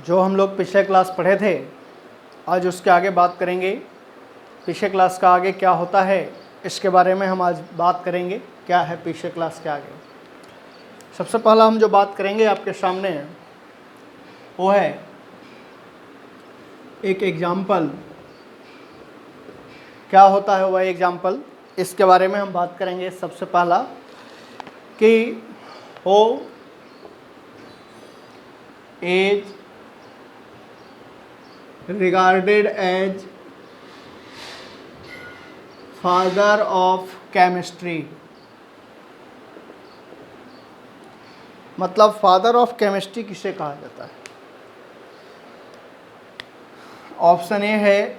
जो हम लोग पिछले क्लास पढ़े थे आज उसके आगे बात करेंगे। पिछले क्लास का आगे क्या होता है इसके बारे में हम आज बात करेंगे। क्या है पिछले क्लास के आगे? सबसे पहला हम जो बात करेंगे आपके सामने वो है एक एग्जाम्पल। क्या होता है वह एग्जाम्पल, इसके बारे में हम बात करेंगे। सबसे पहला कि who is regarded as father of chemistry। मतलब फादर ऑफ केमिस्ट्री किसे कहा जाता है? ऑप्शन ए है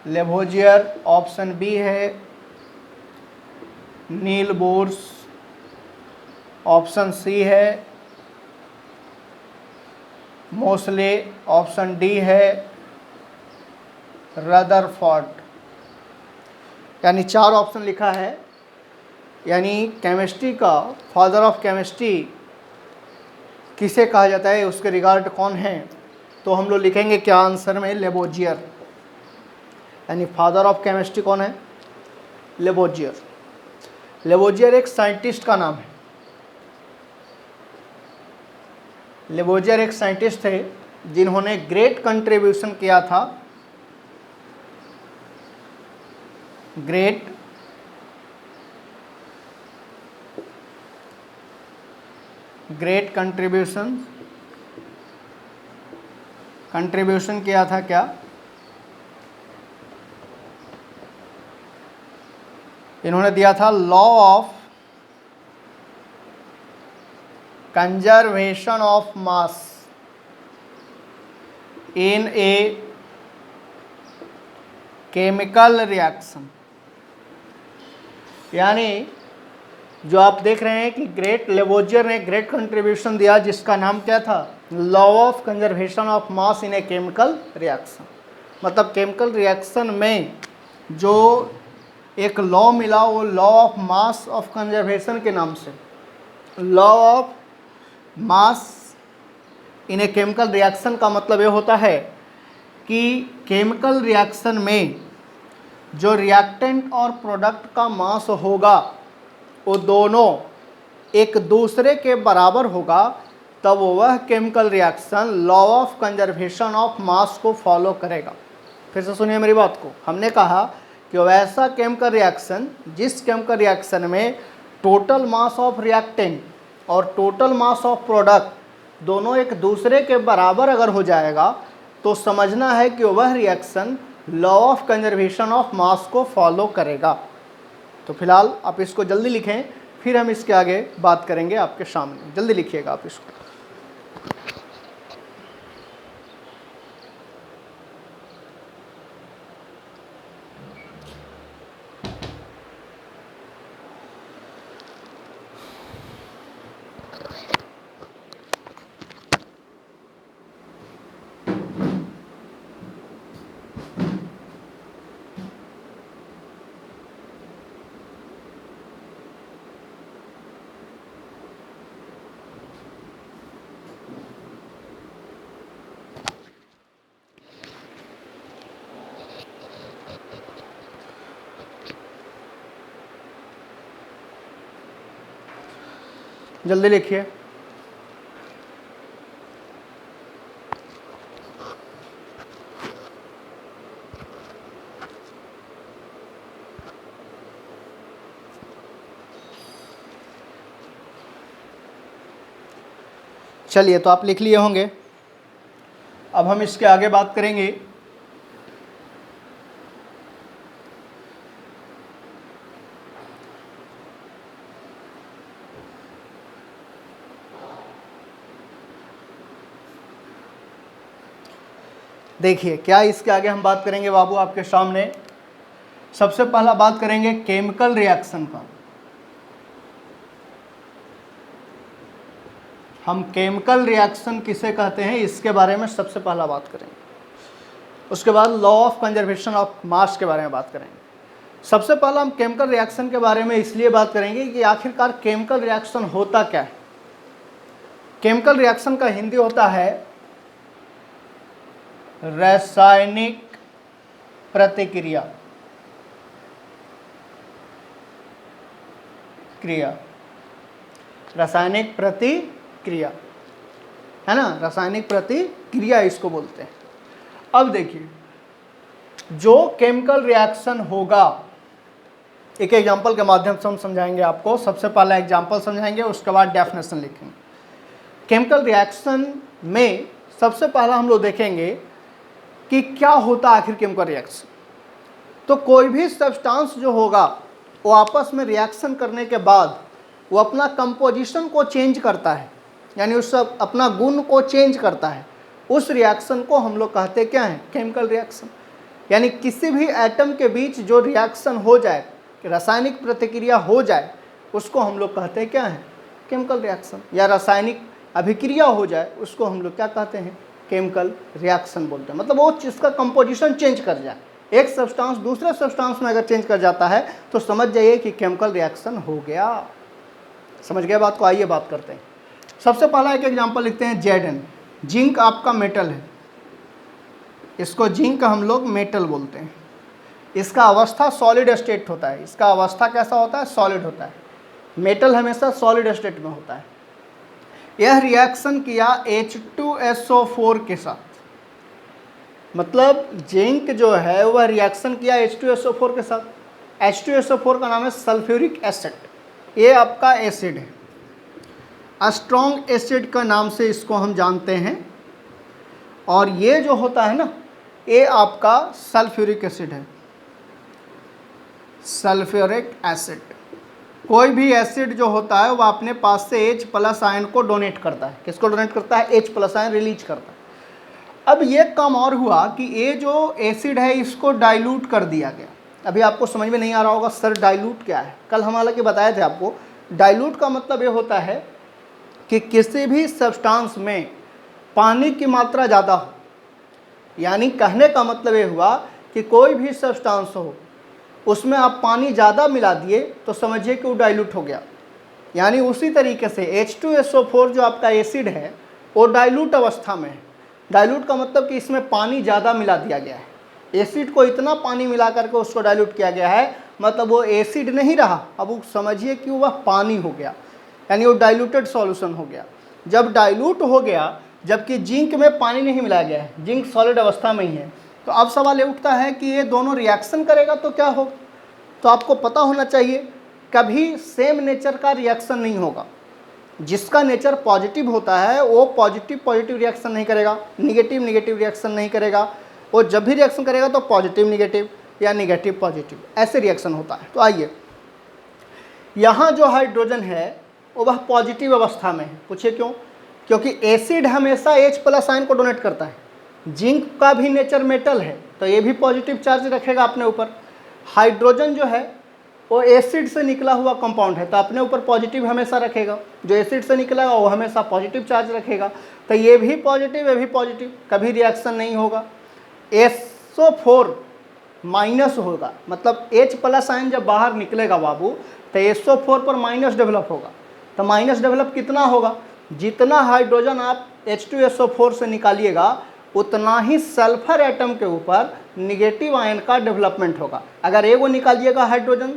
लेवोजियर, ऑप्शन बी है नील बोर्स, ऑप्शन सी है मोसले, ऑप्शन डी है रदरफोर्ड। यानी 4 ऑप्शन लिखा है। यानी केमिस्ट्री का फादर ऑफ केमिस्ट्री किसे कहा जाता है, उसके रिगार्ड कौन है? तो हम लोग लिखेंगे क्या आंसर में? लेवोजियर। यानी फादर ऑफ केमिस्ट्री कौन है? लेवोजियर। लेवोजियर एक साइंटिस्ट का नाम है। लेवोजियर एक साइंटिस्ट थे जिन्होंने ग्रेट कंट्रीब्यूशन किया था। ग्रेट कंट्रीब्यूशन किया था। क्या? इन्होंने दिया था law of conservation of mass in a chemical reaction. यानी जो आप देख रहे हैं कि ग्रेट लेवोजियर ने ग्रेट कंट्रीब्यूशन दिया जिसका नाम क्या था? Law of conservation of mass in a chemical reaction. मतलब केमिकल रिएक्शन में जो एक लॉ मिला वो law of mass of conservation के नाम से। Law of mass in a chemical reaction का मतलब ये होता है कि केमिकल रिएक्शन में जो रिएक्टेंट और प्रोडक्ट का मास होगा वो दोनों एक दूसरे के बराबर होगा, तब वह chemical reaction law of conservation of मास को फॉलो करेगा। फिर से सुनिए मेरी बात को। हमने कहा कि वैसा केमिकल रिएक्शन जिस केमिकल रिएक्शन में टोटल मास ऑफ रिएक्टेंट और टोटल मास ऑफ प्रोडक्ट दोनों एक दूसरे के बराबर अगर हो जाएगा तो समझना है कि वह reaction law of conservation of मास को फॉलो करेगा। तो फिलहाल आप इसको जल्दी लिखें, फिर हम इसके आगे बात करेंगे आपके सामने। जल्दी लिखिएगा आप इसको। जल्दी लिखिए। चलिए, तो आप लिख लिए होंगे। अब हम इसके आगे बात करेंगे। देखिए क्या इसके आगे हम बात करेंगे बाबू आपके सामने। सबसे पहला बात करेंगे केमिकल रिएक्शन का। हम केमिकल रिएक्शन किसे कहते हैं इसके बारे में सबसे पहला बात करेंगे। उसके बाद लॉ ऑफ कंजर्वेशन ऑफ मास के बारे में बात करेंगे। सबसे पहला हम केमिकल रिएक्शन के बारे में इसलिए बात करेंगे कि आखिरकार केमिकल रिएक्शन होता क्या है। केमिकल रिएक्शन का हिंदी होता है रासायनिक प्रतिक्रिया। रासायनिक प्रतिक्रिया है ना, रासायनिक प्रतिक्रिया इसको बोलते हैं। अब देखिए, जो केमिकल रिएक्शन होगा, एक एग्जांपल के माध्यम से हम समझाएंगे आपको। सबसे पहला एग्जांपल समझाएंगे, उसके बाद डेफिनेशन लिखेंगे। केमिकल रिएक्शन में सबसे पहला हम लोग देखेंगे कि क्या होता है आखिर केमिकल रिएक्शन। तो कोई भी सब्सटेंस जो होगा वो आपस में रिएक्शन करने के बाद वो अपना कंपोजिशन को चेंज करता है, यानी उस अपना गुण को चेंज करता है। उस रिएक्शन को हम लोग कहते क्या है, केमिकल रिएक्शन। यानी किसी भी एटम के बीच जो रिएक्शन हो जाए, रासायनिक प्रतिक्रिया हो जाए, उसको हम लोग कहते हैं क्या है, केमिकल रिएक्शन। या रासायनिक अभिक्रिया हो जाए, उसको हम लोग क्या कहते हैं, केमिकल रिएक्शन बोलते हैं। मतलब वो जिसका कंपोजिशन चेंज कर जाए, एक सब्सटेंस दूसरे सब्सटेंस में अगर चेंज कर जाता है तो समझ जाइए कि केमिकल रिएक्शन हो गया। समझ गए बात को? आइए बात करते हैं। सबसे पहला एक एग्जांपल लिखते हैं, Zn। जिंक आपका मेटल है, इसको जिंक हम लोग मेटल बोलते हैं। इसका अवस्था सॉलिड स्टेट होता है। इसका अवस्था कैसा होता है, सॉलिड होता है। मेटल हमेशा सॉलिड स्टेट में होता है। यह रिएक्शन किया H2SO4 के साथ, मतलब जिंक जो है वह रिएक्शन किया H2SO4 के साथ। H2SO4 का नाम है सल्फ्यूरिक एसिड। ये आपका एसिड है, स्ट्रॉन्ग एसिड का नाम से इसको हम जानते हैं। और ये जो होता है ना, ये आपका सल्फ्यूरिक एसिड है, सल्फ्यूरिक एसिड। कोई भी एसिड जो होता है वह अपने पास से H+ आयन को डोनेट करता है। किसको डोनेट करता है, H+ आयन रिलीज करता है। अब ये काम और हुआ कि ये जो एसिड है इसको डाइल्यूट कर दिया गया। अभी आपको समझ में नहीं आ रहा होगा सर डाइल्यूट क्या है। कल हम हालांकि बताए थे आपको, डाइल्यूट का मतलब ये होता है कि किसी भी सब्सटेंस में पानी की मात्रा ज़्यादा हो। यानी कहने का मतलब ये हुआ कि कोई भी सब्सटेंस हो, उसमें आप पानी ज़्यादा मिला दिए तो समझिए कि वो डाइल्यूट हो गया। यानी उसी तरीके से H2SO4 जो आपका एसिड है वो डाइल्यूट अवस्था में है। डाइल्यूट का मतलब कि इसमें पानी ज़्यादा मिला दिया गया है। एसिड को इतना पानी मिला करके उसको डाइल्यूट किया गया है, मतलब वो एसिड नहीं रहा, अब वो समझिए कि वह पानी हो गया, यानी वो डाइल्यूटेड सॉल्यूशन हो गया। जब डाइल्यूट हो गया, जबकि जिंक में पानी नहीं मिलाया गया है, जिंक सॉलिड अवस्था में ही है, तो अब सवाल ये उठता है कि ये दोनों रिएक्शन करेगा तो क्या हो। तो आपको पता होना चाहिए, कभी सेम नेचर का रिएक्शन नहीं होगा। जिसका नेचर पॉजिटिव होता है वो पॉजिटिव पॉजिटिव रिएक्शन नहीं करेगा, निगेटिव निगेटिव रिएक्शन नहीं करेगा। वो जब भी रिएक्शन करेगा तो पॉजिटिव निगेटिव या निगेटिव पॉजिटिव, ऐसे रिएक्शन होता है। तो आइए, यहाँ जो हाइड्रोजन है वो वह पॉजिटिव अवस्था में है। पूछिए क्यों? क्योंकि एसिड हमेशा H+ आयन को डोनेट करता है। जिंक का भी नेचर मेटल है तो ये भी पॉजिटिव चार्ज रखेगा अपने ऊपर। हाइड्रोजन जो है वो एसिड से निकला हुआ कंपाउंड है तो अपने ऊपर पॉजिटिव हमेशा रखेगा। जो एसिड से निकला वो हमेशा पॉजिटिव चार्ज रखेगा। तो ये भी पॉजिटिव, ये भी पॉजिटिव, कभी रिएक्शन नहीं होगा। SO4 माइनस होगा, मतलब H+ आयन जब बाहर निकलेगा बाबू तो SO4 पर माइनस डेवलप होगा। तो माइनस डेवलप कितना होगा, जितना हाइड्रोजन आप H2SO4 से निकालिएगा उतना ही सल्फर एटम के ऊपर निगेटिव आयन का डेवलपमेंट होगा। अगर एगो निकालिएगा हाइड्रोजन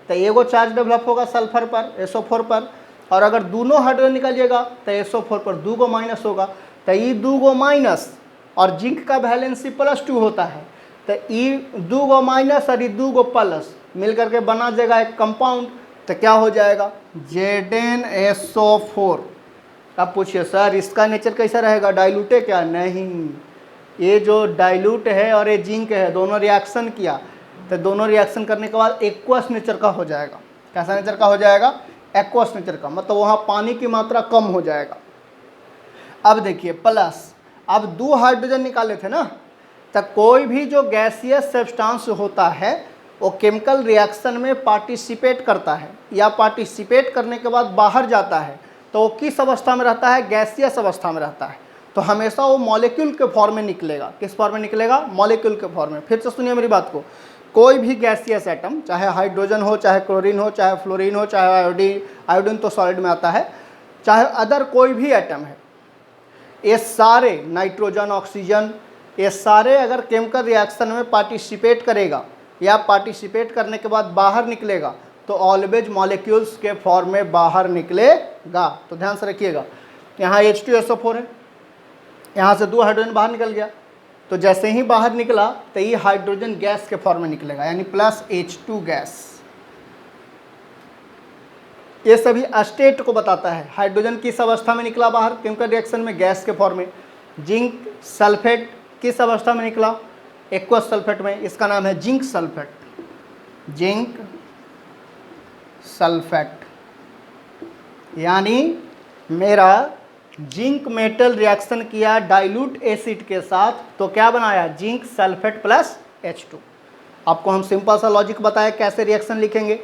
तो एगो चार्ज डेवलप होगा सल्फर पर, SO4 पर, और अगर दोनों हाइड्रोजन निकालिएगा तो SO4 पर 2 गो माइनस होगा। तो ये 2 गो माइनस, और जिंक का वैलेंसी +2 होता है, तो ये 2 गो माइनस और ये 2 गो प्लस मिल करके बना जाएगा एक कंपाउंड। तो क्या हो जाएगा, ZnSO4। अब पूछिए सर इसका नेचर कैसा रहेगा, डाइल्यूट है क्या? नहीं, ये जो डाइल्यूट है और ये जिंक है, दोनों रिएक्शन किया तो दोनों रिएक्शन करने के बाद एक्वस नेचर का हो जाएगा। कैसा नेचर का हो जाएगा, एक्वस नेचर का, मतलब वहाँ पानी की मात्रा कम हो जाएगा। अब देखिए प्लस, अब 2 हाइड्रोजन निकाले थे ना, तो कोई भी जो गैसियस सब्सटेंस होता है वो केमिकल रिएक्शन में पार्टिसिपेट करता है, या पार्टिसिपेट करने के बाद बाहर जाता है तो वो किस अवस्था में रहता है, गैसियस अवस्था में रहता है। तो हमेशा वो मॉलिक्यूल के फॉर्म में निकलेगा। किस फॉर्म में निकलेगा, मॉलिक्यूल के फॉर्म में। फिर से सुनिए मेरी बात को, कोई भी गैसियस एटम, चाहे हाइड्रोजन हो, चाहे क्लोरीन हो, चाहे फ्लोरीन हो, चाहे आयोडीन, आयोडीन तो सॉलिड में आता है, चाहे अदर कोई भी एटम है, ये सारे नाइट्रोजन, ऑक्सीजन, ये सारे अगर केमिकल रिएक्शन में पार्टिसिपेट करेगा या पार्टिसिपेट करने के बाद बाहर निकलेगा तो ऑलवेज मॉलिक्यूल्स के फॉर्म में बाहर निकलेगा। तो ध्यान से रखिएगा, यहाँ H2SO4 है, यहाँ से 2 हाइड्रोजन बाहर निकल गया, तो जैसे ही बाहर निकला तो ये हाइड्रोजन गैस के फॉर्म में निकलेगा, यानी प्लस H2 गैस। ये सभी स्टेट को बताता है। हाइड्रोजन किस अवस्था में निकला बाहर केमिकल रिएक्शन में, गैस के फॉर्म में। जिंक सल्फेट किस अवस्था में निकला, एक्वस सल्फेट में, इसका नाम है जिंक सल्फेट, जिंक सल्फेट। यानी मेरा जिंक मेटल रिएक्शन किया डाइल्यूट एसिड के साथ, तो क्या बनाया, जिंक सल्फेट प्लस H2। आपको हम सिंपल सा लॉजिक बताया कैसे रिएक्शन लिखेंगे।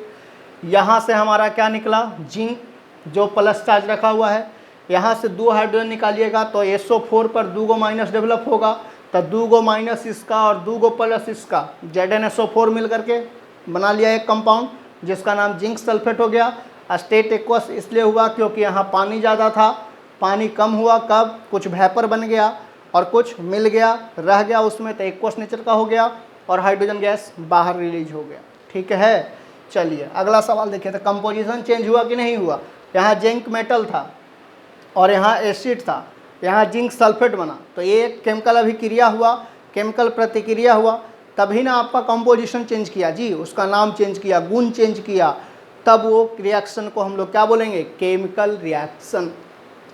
यहाँ से हमारा क्या निकला, जिंक जो प्लस चार्ज रखा हुआ है, यहाँ से 2 हाइड्रोजन निकालिएगा तो SO4 पर 2 गो माइनस डेवलप होगा, तो 2 गो माइनस इसका और 2 गो प्लस इसका ZnSO4 मिल करके बना लिया एक कंपाउंड जिसका नाम जिंक सल्फेट हो गया। स्टेट एक्वस इसलिए हुआ क्योंकि यहाँ पानी ज़्यादा था, पानी कम हुआ कब, कुछ वेपर बन गया और कुछ मिल गया रह गया उसमें, तो एक्वस नेचर का हो गया और हाइड्रोजन गैस बाहर रिलीज हो गया। ठीक है, चलिए अगला सवाल देखिए। तो कंपोजिशन चेंज हुआ कि नहीं हुआ, यहाँ जिंक मेटल था और यहाँ एसिड था, यहाँ जिंक सल्फेट बना, तो ये एक केमिकल अभिक्रिया हुआ, केमिकल प्रतिक्रिया हुआ, तभी ना आपका कंपोजिशन चेंज किया जी, उसका नाम चेंज किया, गुण चेंज किया, तब वो रिएक्शन को हम लोग क्या बोलेंगे, केमिकल रिएक्शन।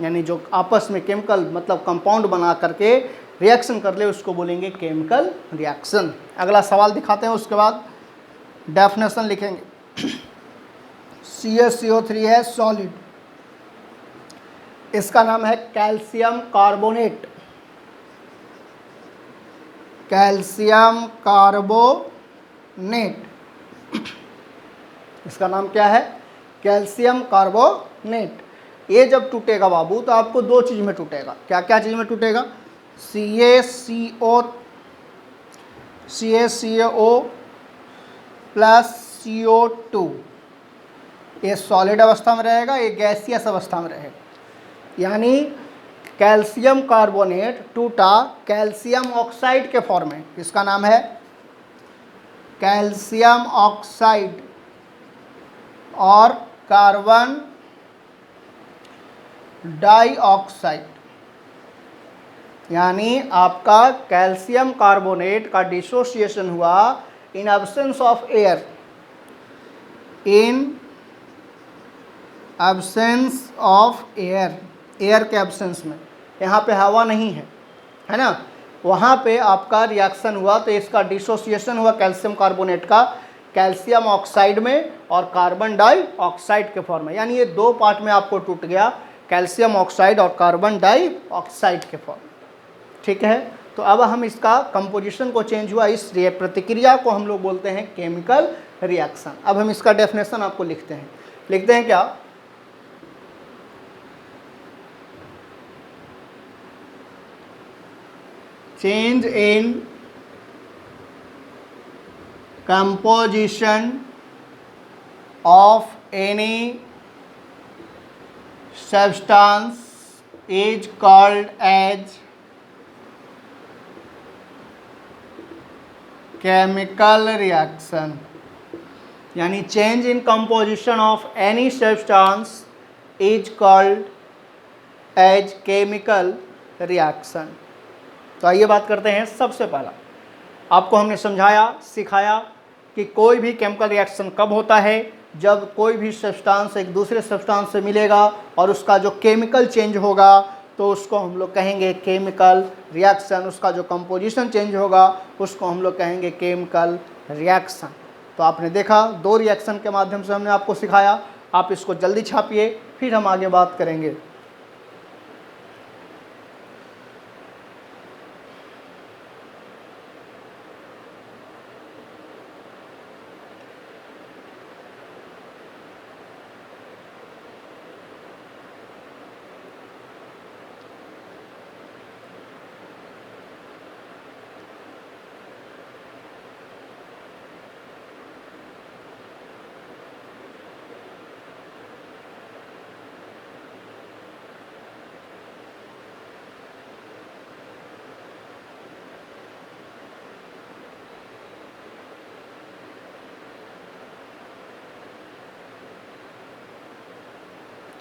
यानी जो आपस में केमिकल मतलब कंपाउंड बना करके रिएक्शन कर ले उसको बोलेंगे केमिकल रिएक्शन। अगला सवाल दिखाते हैं, उसके बाद डेफिनेशन लिखेंगे। CaCO3 है सॉलिड, इसका नाम है कैल्शियम कार्बोनेट, कैल्शियम कार्बोनेट, इसका नाम क्या है, कैल्शियम कार्बोनेट। ये जब टूटेगा बाबू तो आपको 2 चीज़ में टूटेगा, क्या क्या चीज़ में टूटेगा, CaCO प्लस CO2, ये सॉलिड अवस्था में रहेगा, ये गैसियस अवस्था में रहेगा। यानी कैल्शियम कार्बोनेट टूटा कैल्शियम ऑक्साइड के फॉर्म में, इसका नाम है कैल्शियम ऑक्साइड, और कार्बन डाइऑक्साइड। यानी आपका कैल्शियम कार्बोनेट का डिसोसिएशन हुआ in absence of air, in absence of air, air के एब्सेंस में, यहाँ पे हवा नहीं है ना, वहाँ पे आपका रिएक्शन हुआ तो इसका डिसोसिएशन हुआ कैल्शियम कार्बोनेट का कैल्शियम ऑक्साइड में और कार्बन डाइऑक्साइड के फॉर्म में। यानी ये 2 पार्ट में आपको टूट गया, कैल्शियम ऑक्साइड और कार्बन डाइऑक्साइड के फॉर्म। ठीक है, तो अब हम इसका कंपोजिशन को चेंज हुआ, इस प्रतिक्रिया को हम लोग बोलते हैं केमिकल रिएक्शन। अब हम इसका डेफिनेशन आपको लिखते हैं क्या, change in composition of any substance is called as chemical reaction। यानी change in composition of any substance is called as chemical reaction। तो आइए बात करते हैं। सबसे पहला आपको हमने समझाया सिखाया कि कोई भी केमिकल रिएक्शन कब होता है, जब कोई भी सब्सटेंस एक दूसरे सब्सटेंस से मिलेगा और उसका जो केमिकल चेंज होगा तो उसको हम लोग कहेंगे केमिकल रिएक्शन, उसका जो कंपोजिशन चेंज होगा उसको हम लोग कहेंगे केमिकल रिएक्शन। तो आपने देखा 2 रिएक्शन के माध्यम से हमने आपको सिखाया, आप इसको जल्दी छापिए फिर हम आगे बात करेंगे।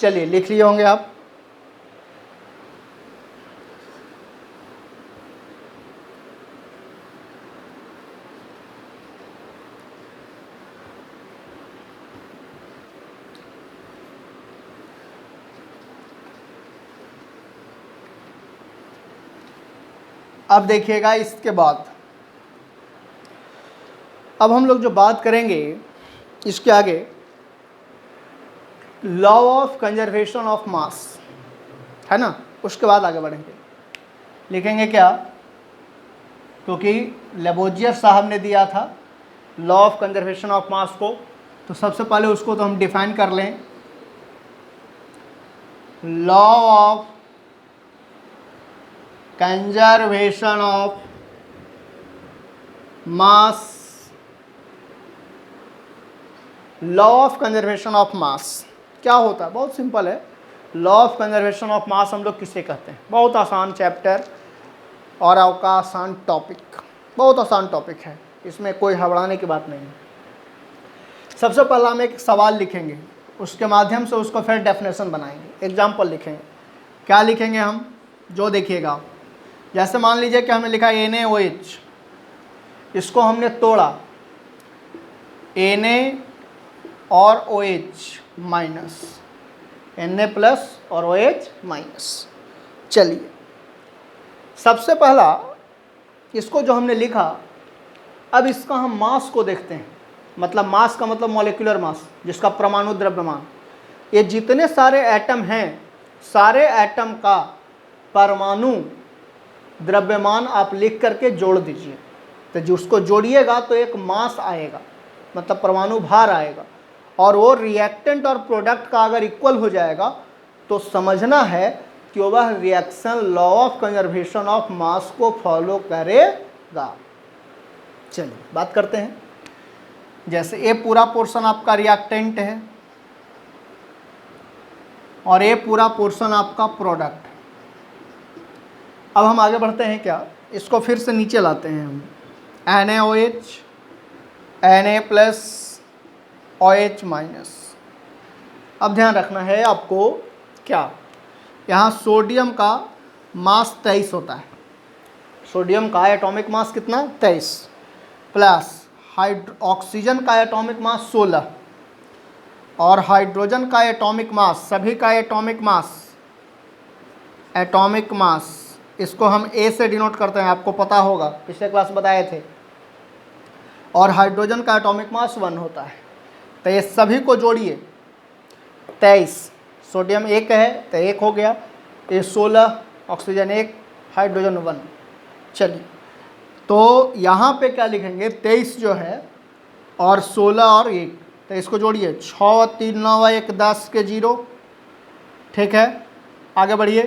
चलिए लिख लिए होंगे आप। अब देखिएगा इसके बाद, अब हम लोग जो बात करेंगे इसके आगे, लॉ ऑफ कंजर्वेशन ऑफ मास, है ना, उसके बाद आगे बढ़ेंगे। लिखेंगे क्या, क्योंकि लेबोजियर साहब ने दिया था लॉ ऑफ कंजर्वेशन ऑफ मास को, तो सबसे पहले उसको तो हम डिफाइन कर लें। Law of conservation of mass, law of conservation of मास क्या होता है, बहुत सिंपल है। लॉ ऑफ कंजर्वेशन ऑफ मास हम लोग किसे कहते हैं, बहुत आसान चैप्टर और आपका आसान टॉपिक, बहुत आसान टॉपिक है, इसमें कोई घबराने की बात नहीं है। सबसे पहला हम एक सवाल लिखेंगे, उसके माध्यम से उसको फिर डेफिनेशन बनाएंगे, एग्जाम्पल लिखेंगे। क्या लिखेंगे हम, जो देखिएगा, जैसे मान लीजिए कि हमने लिखा NaOH, इसको हमने तोड़ा, Na और OH माइनस, Na प्लस और OH माइनस। चलिए सबसे पहला इसको जो हमने लिखा, अब इसका हम मास को देखते हैं। मतलब मास का मतलब मॉलिक्यूलर मास, जिसका परमाणु द्रव्यमान। ये जितने सारे एटम हैं, सारे एटम का परमाणु द्रव्यमान आप लिख करके जोड़ दीजिए। तो जिसको जोड़िएगा तो एक मास आएगा, मतलब परमाणु भार आएगा, और वो रिएक्टेंट और प्रोडक्ट का अगर इक्वल हो जाएगा तो समझना है कि वह reaction law of conservation of मास को फॉलो करेगा। चलिए बात करते हैं। जैसे ये पूरा पोर्शन आपका रिएक्टेंट है और ये पूरा पोर्शन आपका प्रोडक्ट। अब हम आगे बढ़ते हैं, क्या इसको फिर से नीचे लाते हैं हम, NaOH, Na plus OH minus. अब ध्यान रखना है आपको, क्या यहाँ सोडियम का मास 23 होता है, सोडियम का एटॉमिक मास कितना 23, प्लस ऑक्सीजन का एटॉमिक मास 16 और हाइड्रोजन का एटॉमिक मास, सभी का एटॉमिक मास इसको हम A से डिनोट करते हैं, आपको पता होगा, पिछले क्लास बताए थे। और हाइड्रोजन का एटॉमिक मास 1 होता है। तो ये सभी को जोड़िए, 23, सोडियम 1 है तो 1 हो गया, ये 16, ऑक्सीजन 1, हाइड्रोजन 1। चलिए तो यहाँ पे क्या लिखेंगे, 23 जो है और 16 और 1, तो इसको जोड़िए, 6 3 9 1 10 के 0, ठीक है। आगे बढ़िए,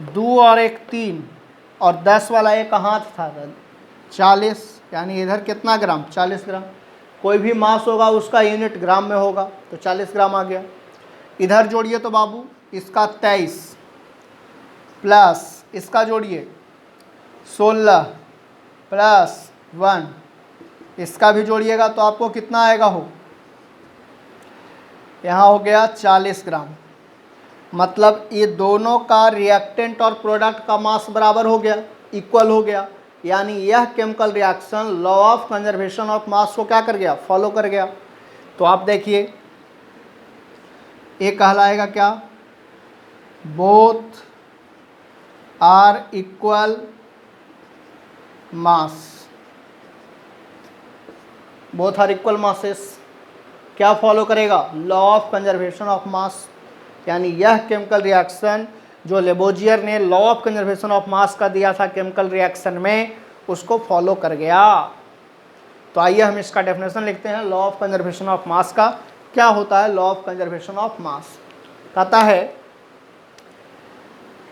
2 और 1 3 और 10 वाला एक हाथ था 40, यानी इधर कितना ग्राम, 40 ग्राम। कोई भी मास होगा उसका यूनिट ग्राम में होगा, तो 40 ग्राम आ गया। इधर जोड़िए तो बाबू, इसका 23 प्लस इसका जोड़िए 16 प्लस 1, इसका भी जोड़िएगा तो आपको कितना आएगा हो, यहाँ हो गया 40 ग्राम। मतलब ये दोनों का रिएक्टेंट और प्रोडक्ट का मास बराबर हो गया, इक्वल हो गया, यानी यह chemical reaction law of conservation of मास को क्या कर गया, फॉलो कर गया। तो आप देखिए ये कहलाएगा क्या, both are equal mass, both are equal masses, क्या फॉलो करेगा, law of conservation of mass. यानी यह केमिकल रिएक्शन जो लेबोजियर ने law of conservation of mass का दिया था केमिकल रिएक्शन में, उसको फॉलो कर गया। तो आइए हम इसका डेफिनेशन लिखते हैं law of conservation of mass का। क्या होता है law of conservation of mass, कहता है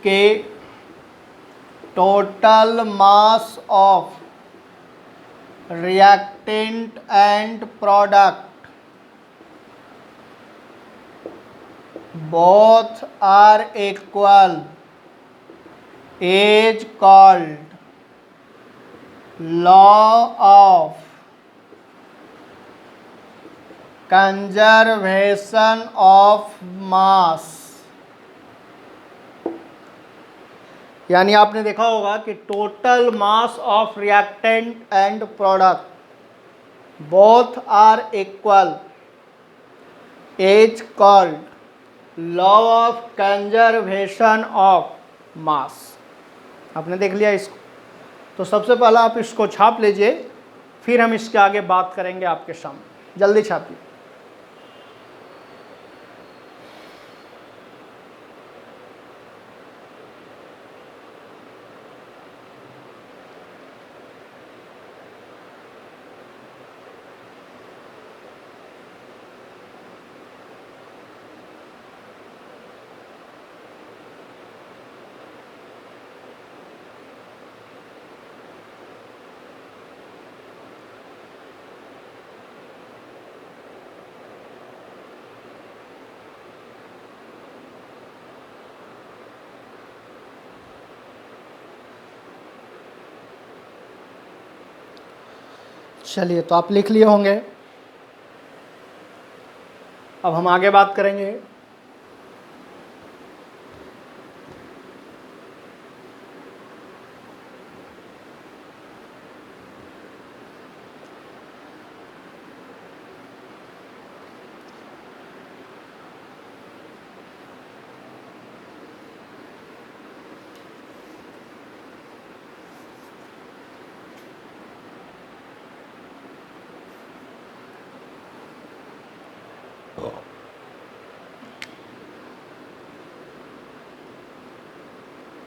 कि total mass of reactant and product both are equal is called law of conservation of mass, यानी आपने देखा होगा कि total mass of reactant and product both are equal is called law of conservation of mass. आपने देख लिया इसको, तो सबसे पहला आप इसको छाप लीजिए, फिर हम इसके आगे बात करेंगे आपके सामने। जल्दी छापिए। चलिए, तो आप लिख लिए होंगे। अब हम आगे बात करेंगे।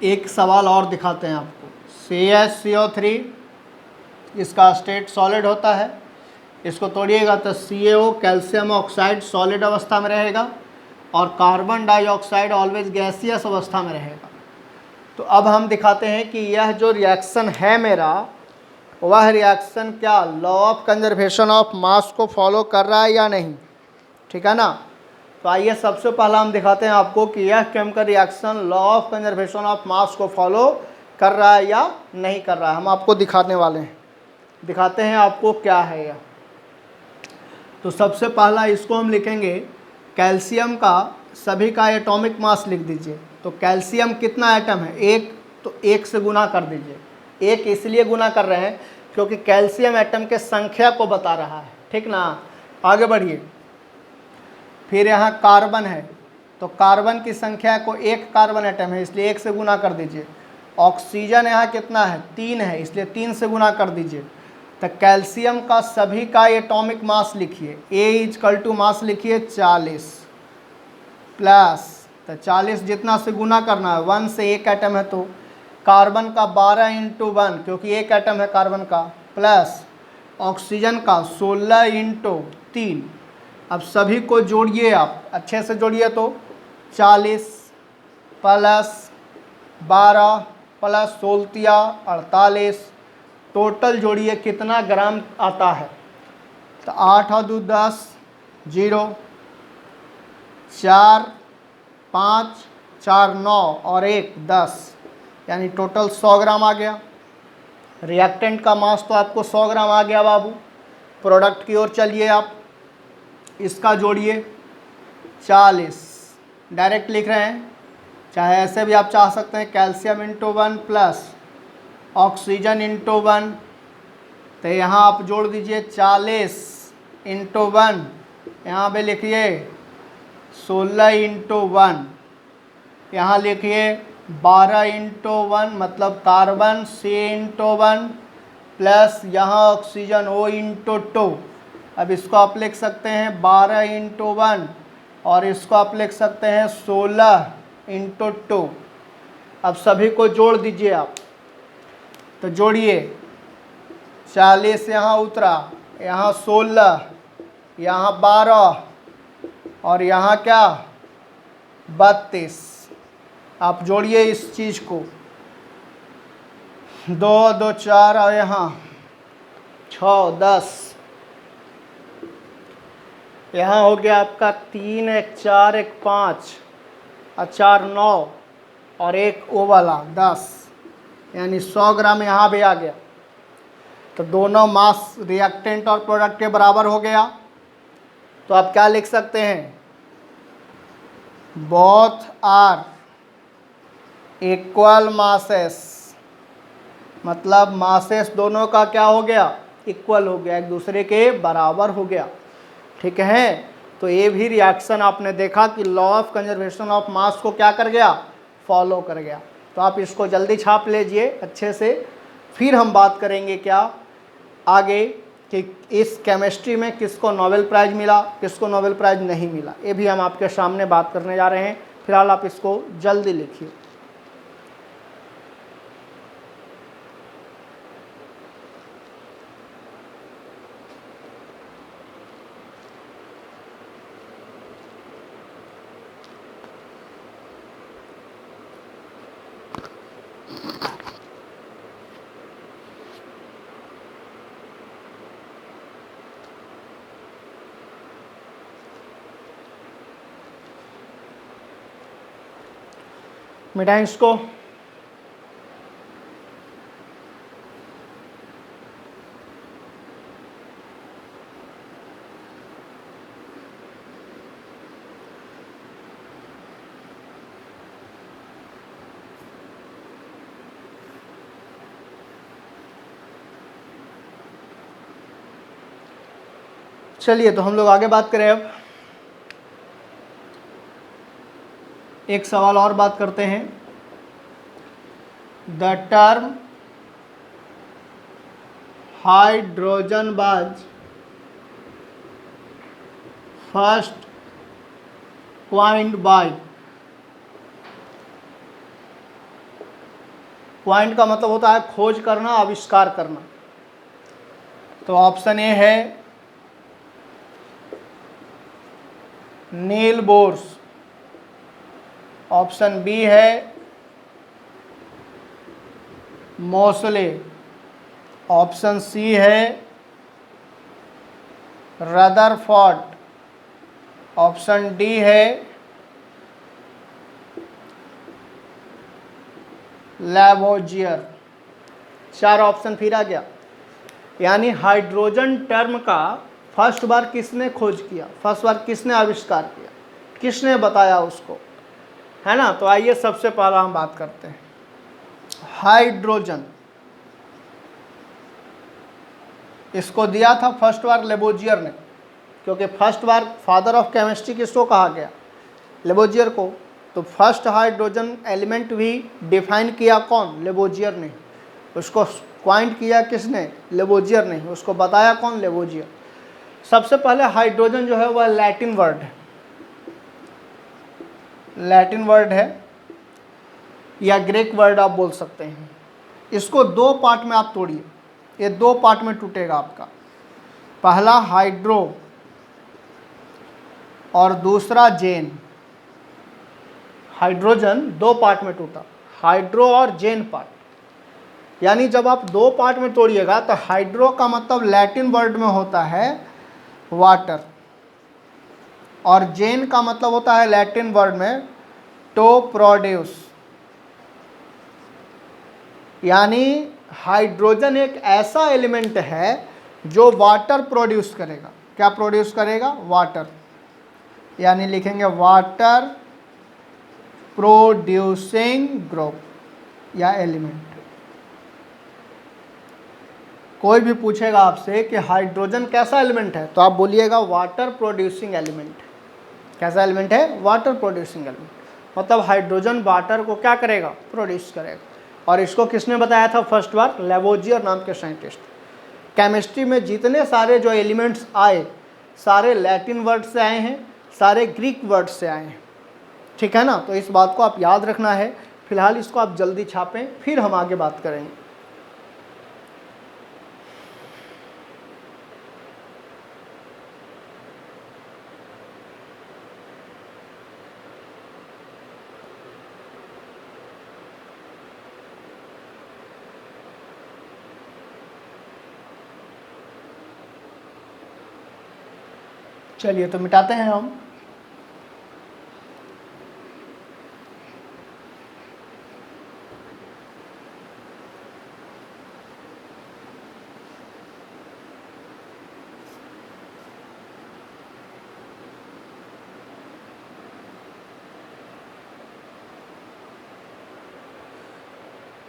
एक सवाल और दिखाते हैं आपको। CaSO3 इसका स्टेट सॉलिड होता है, इसको तोड़िएगा तो CaO कैल्शियम ऑक्साइड सॉलिड अवस्था में रहेगा और कार्बन डाइऑक्साइड ऑलवेज गैसियस अवस्था में रहेगा। तो अब हम दिखाते हैं कि यह जो रिएक्शन है मेरा, वह रिएक्शन क्या लॉ ऑफ कंजर्वेशन ऑफ मास को फॉलो कर रहा है या नहीं, ठीक है ना। तो आइए सबसे पहला हम दिखाते हैं आपको कि यह chemical reaction law of conservation of मास को फॉलो कर रहा है या नहीं कर रहा है। हम आपको दिखाने वाले हैं, दिखाते हैं आपको क्या है यह। तो सबसे पहला इसको हम लिखेंगे कैल्शियम का सभी का एटॉमिक मास लिख दीजिए। तो कैल्शियम कितना एटम है, एक, तो एक से गुना कर दीजिए। एक इसलिए गुना कर रहे हैं क्योंकि कैल्शियम एटम के संख्या को बता रहा है, ठीक ना। आगे बढ़िए। फिर यहाँ कार्बन है, तो कार्बन की संख्या को एक कार्बन एटम है इसलिए एक से गुना कर दीजिए। ऑक्सीजन यहाँ कितना है, 3 है, इसलिए 3 से गुना कर दीजिए। तो कैल्शियम का सभी का एटॉमिक मास लिखिए, A = मास लिखिए 40 प्लस, तो 40 जितना से गुना करना है, 1 से एक एटम है तो कार्बन का 12 × 1 क्योंकि एक एटम है कार्बन का, प्लस ऑक्सीजन का 16 × 3। अब सभी को जोड़िए, आप अच्छे से जोड़िए। तो 40 प्लस 12 प्लस 16 48, टोटल जोड़िए कितना ग्राम आता है। तो 8 और 2 10, 0 4 5 4 9 और 1 10, यानी टोटल 100 ग्राम आ गया। रिएक्टेंट का मास तो आपको 100 ग्राम आ गया बाबू। प्रोडक्ट की ओर चलिए, आप इसका जोड़िए 40, डायरेक्ट लिख रहे हैं, चाहे ऐसे भी आप चाह सकते हैं, कैल्शियम × 1 प्लस ऑक्सीजन × 1। तो यहाँ आप जोड़ दीजिए 40 × 1, यहाँ पे लिखिए 16 × 1, यहाँ लिखिए 12 × 1 मतलब कार्बन C × 1 प्लस यहाँ ऑक्सीजन O × 2। अब इसको आप लिख सकते हैं 12 × 1 और इसको आप लिख सकते हैं 16 × 2। अब सभी को जोड़ दीजिए आप, तो जोड़िए 40 यहाँ उतरा, यहाँ 16, यहाँ 12 और यहाँ क्या 32। आप जोड़िए इस चीज़ को, 2 2 4 और यहाँ 6 10, यहाँ हो गया आपका 3 1 4 1 5 और 4 9 और 1 O वाला 10, यानी 100 ग्राम यहाँ भी आ गया। तो दोनों मास रिएक्टेंट और प्रोडक्ट के बराबर हो गया। तो आप क्या लिख सकते हैं, बोथ आर इक्वल मासेस, मतलब मासेस दोनों का क्या हो गया, इक्वल हो गया, एक दूसरे के बराबर हो गया। ठीक है, तो ये भी रिएक्शन आपने देखा कि लॉ ऑफ कंजर्वेशन ऑफ मास को क्या कर गया, फॉलो कर गया। तो आप इसको जल्दी छाप लीजिए अच्छे से। फिर हम बात करेंगे क्या आगे कि इस केमिस्ट्री में किसको नोबेल प्राइज़ मिला, किसको नोबेल प्राइज़ नहीं मिला, ये भी हम आपके सामने बात करने जा रहे हैं। फिलहाल आप इसको जल्दी लिखिए। मिटाएं इसको। चलिए तो हम लोग आगे बात करें। अब एक सवाल और बात करते हैं। द टर्म हाइड्रोजन बाज फर्स्ट क्वाइंड बाय, क्वाइंड का मतलब होता है खोज करना, आविष्कार करना। तो ऑप्शन ए है नील बोर्स, ऑप्शन बी है मोसले, ऑप्शन सी है रदरफोर्ड, ऑप्शन डी है लैवोजियर। 4 ऑप्शन फिर आ गया। यानी हाइड्रोजन टर्म का फर्स्ट बार किसने खोज किया, फर्स्ट बार किसने आविष्कार किया, किसने बताया उसको, है ना। तो आइए सबसे पहला हम बात करते हैं हाइड्रोजन। इसको दिया था फर्स्ट बार लेबोजियर ने, क्योंकि first bar father of chemistry किसको कहा गया, लेबोजियर को। तो फर्स्ट हाइड्रोजन एलिमेंट भी डिफाइन किया कौन, लेबोजियर ने। उसको क्वाइंट किया किसने, लेबोजियर ने। उसको बताया कौन, लेबोजियर। सबसे पहले हाइड्रोजन जो है वह लैटिन वर्ड है, लैटिन वर्ड है या ग्रीक वर्ड आप बोल सकते हैं। इसको 2 पार्ट में आप तोड़िए, ये 2 पार्ट में टूटेगा आपका। पहला हाइड्रो और दूसरा जेन। हाइड्रोजन 2 पार्ट में टूटा, हाइड्रो और जेन पार्ट। यानी जब आप 2 पार्ट में तोड़िएगा तो हाइड्रो का मतलब लैटिन वर्ड में होता है वाटर, और जेन का मतलब होता है लैटिन वर्ड में टो प्रोड्यूस। यानी हाइड्रोजन एक ऐसा एलिमेंट है जो वाटर प्रोड्यूस करेगा। क्या प्रोड्यूस करेगा, वाटर। यानी लिखेंगे वाटर प्रोड्यूसिंग ग्रुप या एलिमेंट। कोई भी पूछेगा आपसे कि हाइड्रोजन कैसा एलिमेंट है, तो आप बोलिएगा वाटर प्रोड्यूसिंग एलिमेंट। कैसा एलिमेंट है, वाटर प्रोड्यूसिंग एलिमेंट। मतलब हाइड्रोजन वाटर को क्या करेगा, प्रोड्यूस करेगा। और इसको किसने बताया था फर्स्ट बार, लैवोजियर नाम के साइंटिस्ट। केमिस्ट्री में जितने सारे जो एलिमेंट्स आए सारे लैटिन वर्ड से आए हैं, सारे ग्रीक वर्ड से आए हैं। ठीक है ना, तो इस बात को आप याद रखना है। फिलहाल इसको आप जल्दी छापें, फिर हम आगे बात करेंगे। चलिए तो मिटाते हैं हम।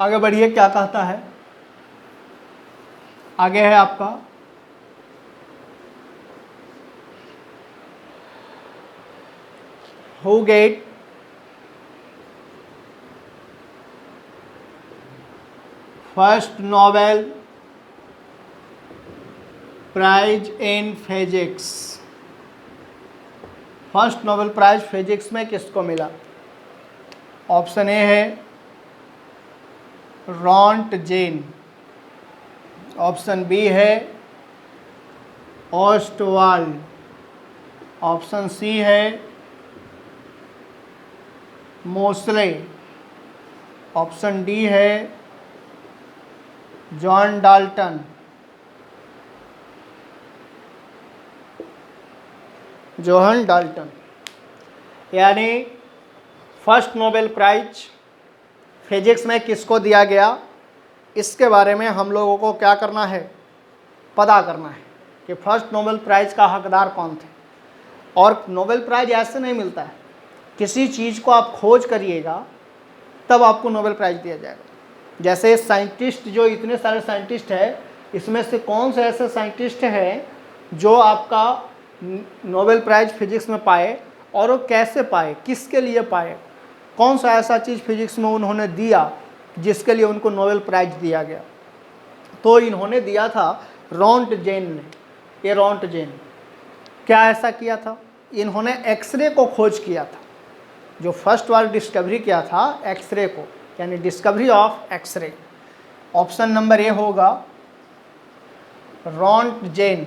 आगे बढ़िए, क्या कहता है। आगे है आपका who get first Nobel prize in physics. First Nobel prize physics में किसको मिला? ऑप्शन ए है रॉन्टजेन, ऑप्शन बी है ऑस्टवाल्ड, ऑप्शन सी है मोसले, ऑप्शन डी है जॉन डाल्टन। Johan Dalton. यानी फर्स्ट नोबेल प्राइज फिजिक्स में किसको दिया गया, इसके बारे में हम लोगों को क्या करना है, पता करना है कि फर्स्ट नोबेल प्राइज का हकदार कौन थे। और नोबेल प्राइज ऐसे नहीं मिलता है, किसी चीज़ को आप खोज करिएगा तब आपको नोबेल प्राइज दिया जाएगा। जैसे साइंटिस्ट, जो इतने सारे साइंटिस्ट हैं, इसमें से कौन से ऐसे साइंटिस्ट हैं जो आपका नोबेल प्राइज फिजिक्स में पाए, और वो कैसे पाए, किसके लिए पाए, कौन सा ऐसा चीज़ फिजिक्स में उन्होंने दिया जिसके लिए उनको नोबेल प्राइज दिया गया। तो इन्होंने दिया था रॉन्टजेन ने। ये रॉन्टजेन क्या ऐसा किया था, इन्होंने एक्सरे को खोज किया था। जो फर्स्ट बार डिस्कवरी किया था एक्सरे को, यानी discovery of X ray. Option number A होगा Roentgen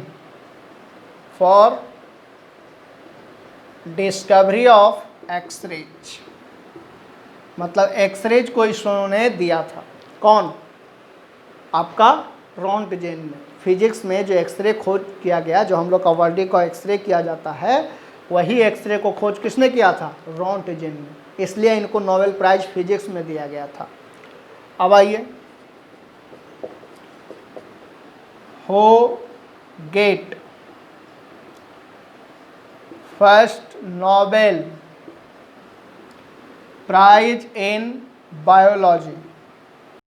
for discovery of X rays, मतलब एक्सरेज को इन्होंने दिया था। कौन? आपका रॉन्टजेन ने। फिजिक्स में जो एक्सरे खोज किया गया, जो हम लोग का बॉडी को एक्सरे किया जाता है, वही एक्सरे को खोज किसने किया था? रॉन्टजेन ने। इसलिए इनको नोबेल प्राइज फिजिक्स में दिया गया था। अब आइए, who get first Nobel prize in biology.